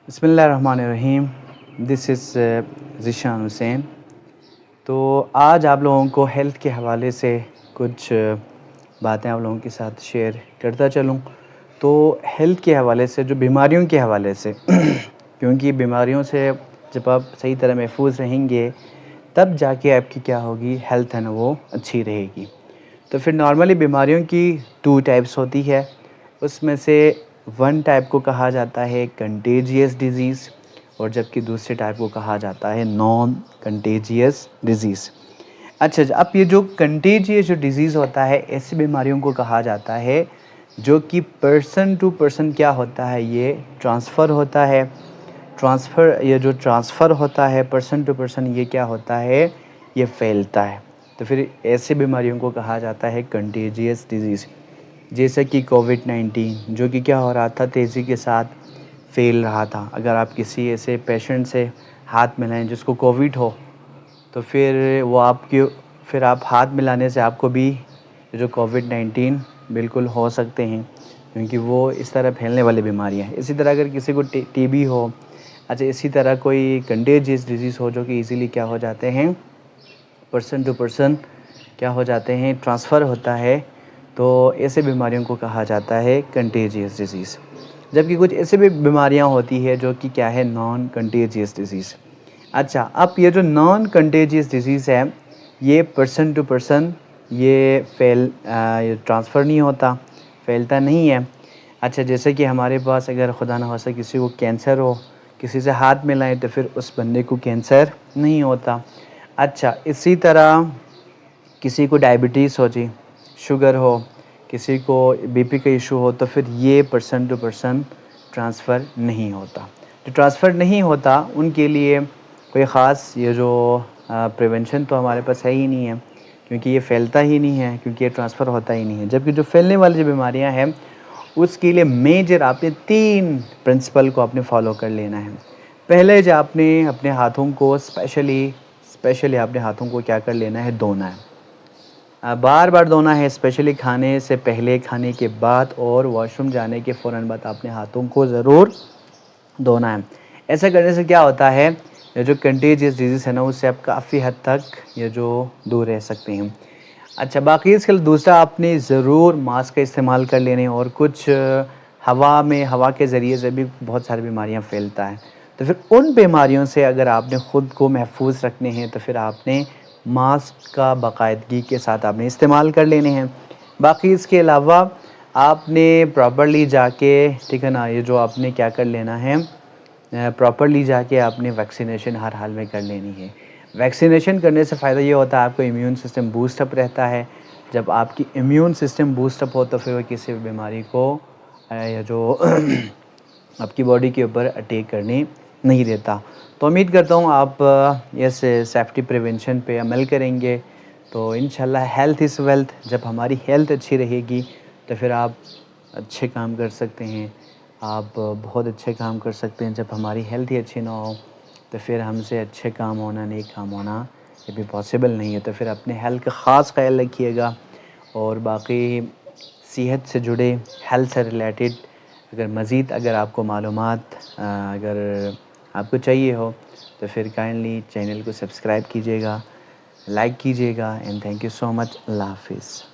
बिस्मिल्लाहिर्रहमानिर्रहीम। This is Zeeshan Hussain. तो आज आप लोगों को हेल्थ के हवाले से कुछ बातें आप लोगों के साथ शेयर करता चलूँ। तो हेल्थ के हवाले से, जो बीमारियों के हवाले से क्योंकि बीमारियों से जब आप सही तरह महफूज रहेंगे तब जाके आपकी क्या होगी, हेल्थ है ना वो अच्छी रहेगी। तो फिर नॉर्मली बीमारियों की 2 टाइप्स होती है। उसमें से वन टाइप को कहा जाता है कंटेजियस डिज़ीज़ और जबकि दूसरे टाइप को कहा जाता है नॉन कंटेजियस डिज़ीज़। अच्छा, अब ये जो कंटेजियस जो डिज़ीज़ होता है, ऐसी बीमारियों को कहा जाता है जो कि पर्सन टू पर्सन क्या होता है, ये ट्रांसफ़र होता है। ये जो ट्रांसफ़र होता है पर्सन टू पर्सन, ये क्या होता है, ये फैलता है। तो फिर ऐसे बीमारियों को कहा जाता है कंटेजियस डिज़ीज़। जैसे कि कोविड-19 जो कि क्या हो रहा था, तेज़ी के साथ फैल रहा था। अगर आप किसी ऐसे पेशेंट से हाथ मिलाएं जिसको कोविड हो, तो फिर आप हाथ मिलाने से आपको भी जो कोविड-19 बिल्कुल हो सकते हैं, क्योंकि वो इस तरह फैलने वाली बीमारियां हैं। इसी तरह अगर किसी को टीबी हो, अच्छा इसी तरह कोई कंटेजियस डिज़ीज़ हो जो कि इजीली क्या हो जाते हैं, पर्सन टू पर्सन क्या हो जाते हैं, ट्रांसफ़र होता है। तो ऐसे बीमारियों को कहा जाता है कंटेजियस डिज़ीज़। जबकि कुछ ऐसी भी बीमारियां होती है जो कि क्या है, नॉन कंटेजियस डिज़ीज़। अच्छा, अब ये जो नॉन कंटेजियस डिज़ीज़ है, ये पर्सन टू पर्सन ये ट्रांसफ़र नहीं होता, फैलता नहीं है। अच्छा, जैसे कि हमारे पास अगर खुदा न खास्ता किसी को कैंसर हो, किसी से हाथ मिलाएं तो फिर उस बंदे को कैंसर नहीं होता। अच्छा, इसी तरह किसी को डायबिटीज़ हो जी, शुगर हो, किसी को बीपी का इशू हो, तो फिर ये पर्सन टू पर्सन ट्रांसफ़र नहीं होता। जो ट्रांसफ़र नहीं होता उनके लिए कोई ख़ास ये जो प्रिवेंशन तो हमारे पास है ही नहीं है, क्योंकि ये फैलता ही नहीं है, क्योंकि ये ट्रांसफ़र होता ही नहीं है। जबकि जो फैलने वाली जो बीमारियां हैं, उसके लिए मेजर आपने 3 प्रिंसिपल को आपने फॉलो कर लेना है। पहले जो आपने अपने हाथों को स्पेशली आपने हाथों को क्या कर लेना है, धोना है। बार बार धोना है, स्पेशली खाने से पहले, खाने के बाद और वॉशरूम जाने के फ़ौरन बाद आपने हाथों को ज़रूर धोना है। ऐसा करने से क्या होता है, ये जो कंटेजियस डिज़ीज़ है ना, उससे आप काफ़ी हद तक ये जो दूर रह सकते हैं। अच्छा, बाकी इसके दूसरा आपने ज़रूर मास्क का इस्तेमाल कर लेने, और कुछ हवा के ज़रिए से भी बहुत सारी बीमारियां फैलता है। तो फिर उन बीमारियों से अगर आपने ख़ुद को महफूज रखने हैं तो फिर आपने मास्क का बाकायदगी के साथ आपने इस्तेमाल कर लेने हैं। बाकी इसके अलावा आपने प्रॉपर्ली जाके, ठीक है ना, ये जो आपने क्या कर लेना है, प्रॉपर्ली जाके आपने वैक्सीनेशन हर हाल में कर लेनी है। वैक्सीनेशन करने से फ़ायदा ये होता है, आपको इम्यून सिस्टम बूस्टअप रहता है। जब आपकी इम्यून सिस्टम बूस्टअप हो तो फिर वो किसी भी बीमारी को या जो आपकी बॉडी के ऊपर अटैक करने नहीं देता। तो उम्मीद करता हूँ आप इस सेफ्टी प्रिवेंशन पे अमल करेंगे तो इंशाल्लाह हेल्थ इज़ वेल्थ। जब हमारी हेल्थ अच्छी रहेगी तो फिर आप अच्छे काम कर सकते हैं, आप बहुत अच्छे काम कर सकते हैं। जब हमारी हेल्थ ही अच्छी ना हो तो फिर हमसे अच्छे काम होना, नेक काम होना ये भी पॉसिबल नहीं है। तो फिर अपने हेल्थ का ख़ास ख्याल रखिएगा। और बाकी सेहत से जुड़े, हेल्थ से रिलेटेड अगर आपको मालूमात अगर आपको चाहिए हो तो फिर काइंडली चैनल को सब्सक्राइब कीजिएगा, लाइक कीजिएगा। And thank you so much. अल्लाह हाफ़िज़।